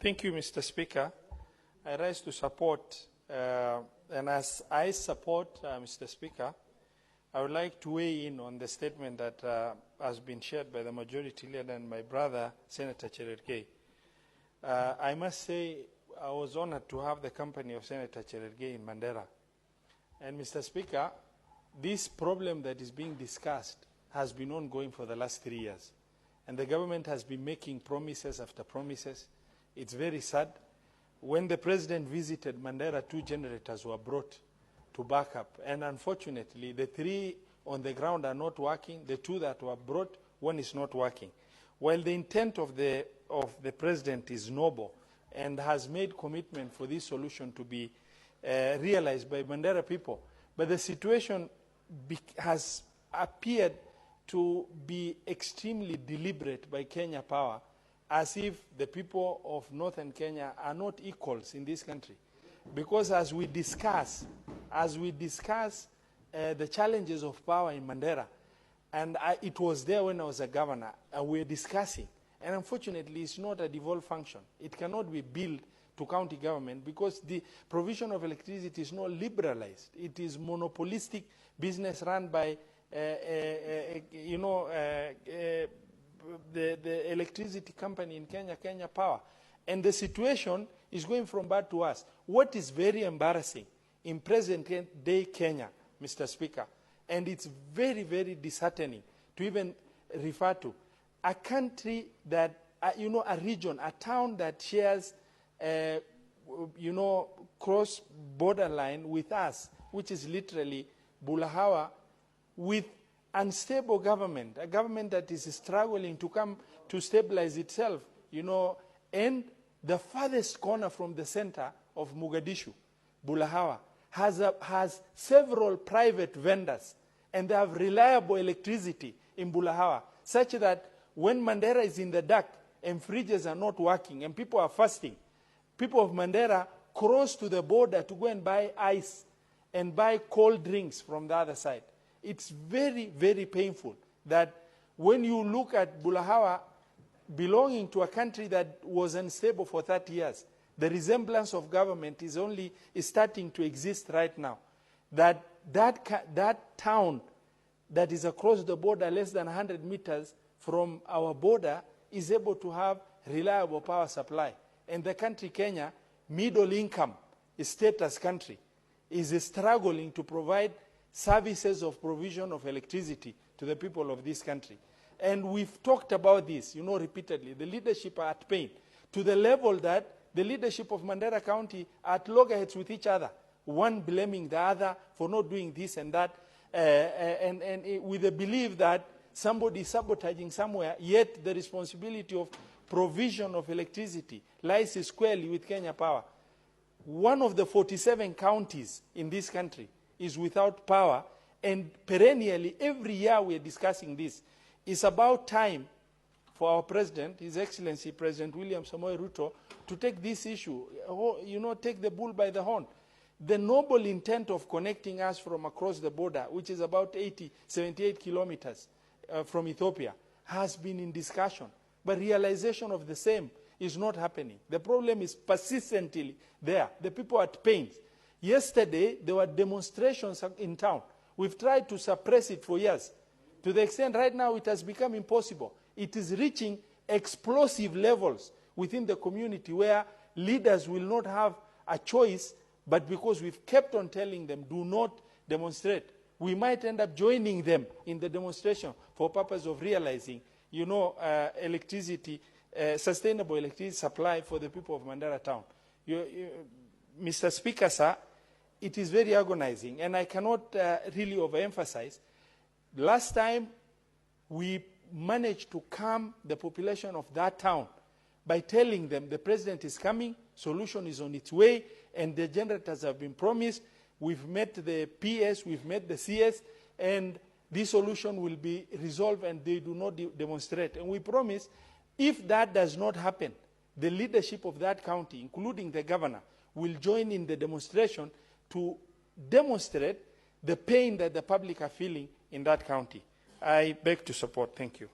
Thank you, Mr. Speaker. I rise to support, and as I support Mr. Speaker, I would like to weigh in on the statement that has been shared by the majority leader and my brother, Senator Cherargei. I must say I was honored to have the company of Senator Cherargei in Mandera. And Mr. Speaker, this problem that is being discussed has been ongoing for the last 3 years. And the government has been making promises after promises. It's very sad. When the president visited Mandera, 2 generators were brought to back up. And unfortunately, the 3 on the ground are not working. The 2 that were brought, 1 is not working. While the intent of the president is noble and has made commitment for this solution to be realized by Mandera people, but the situation has appeared to be extremely deliberate by Kenya Power, as if the people of northern Kenya are not equals in this country. Because as we discuss the challenges of power in Mandera, and it was there when I was a governor, we're discussing, and unfortunately it's not a devolved function. It cannot be billed to county government because the provision of electricity is not liberalized. It is monopolistic business run by the electricity company in Kenya, Kenya Power. And the situation is going from bad to worse. What is very embarrassing in present-day Kenya, Mr. Speaker, and it's very, very disheartening to even refer to, a country that, a region, a town that shares, cross-border line with us, which is literally Bulahawa, with unstable government, a government that is struggling to come to stabilize itself, and the farthest corner from the center of Mogadishu, Bulahawa, has several private vendors, and they have reliable electricity in Bulahawa, such that when Mandera is in the dark and fridges are not working and people are fasting, people of Mandera cross to the border to go and buy ice and buy cold drinks from the other side. It's very, very painful that when you look at Bulahawa belonging to a country that was unstable for 30 years, the resemblance of government is starting to exist right now. That town that is across the border, less than 100 meters from our border, is able to have reliable power supply. And the country, Kenya, middle income, status country, is struggling to provide services of provision of electricity to the people of this country. And we've talked about this, repeatedly. The leadership are at pain, to the level that the leadership of Mandera County are at loggerheads with each other, one blaming the other for not doing this and that, and with the belief that somebody is sabotaging somewhere, yet the responsibility of provision of electricity lies squarely with Kenya Power. One of the 47 counties in this country is without power, and perennially, every year we are discussing this. It's about time for our President, His Excellency President William Samoei Ruto, to take this issue, take the bull by the horn. The noble intent of connecting us from across the border, which is about 78 kilometers from Ethiopia, has been in discussion, but realization of the same is not happening. The problem is persistently there. The people are at pain. Yesterday, there were demonstrations in town. We've tried to suppress it for years. To the extent right now it has become impossible. It is reaching explosive levels within the community where leaders will not have a choice, but because we've kept on telling them, do not demonstrate, we might end up joining them in the demonstration for purpose of realizing, electricity, sustainable electricity supply for the people of Mandera town. Mr. Speaker, sir, it is very agonizing, and I cannot really overemphasize. Last time, we managed to calm the population of that town by telling them the president is coming, solution is on its way, and the generators have been promised. We've met the PS, we've met the CS, and this solution will be resolved and they do not demonstrate. And we promise, if that does not happen, the leadership of that county, including the governor, will join in the demonstration to demonstrate the pain that the public are feeling in that county. I beg to support. Thank you.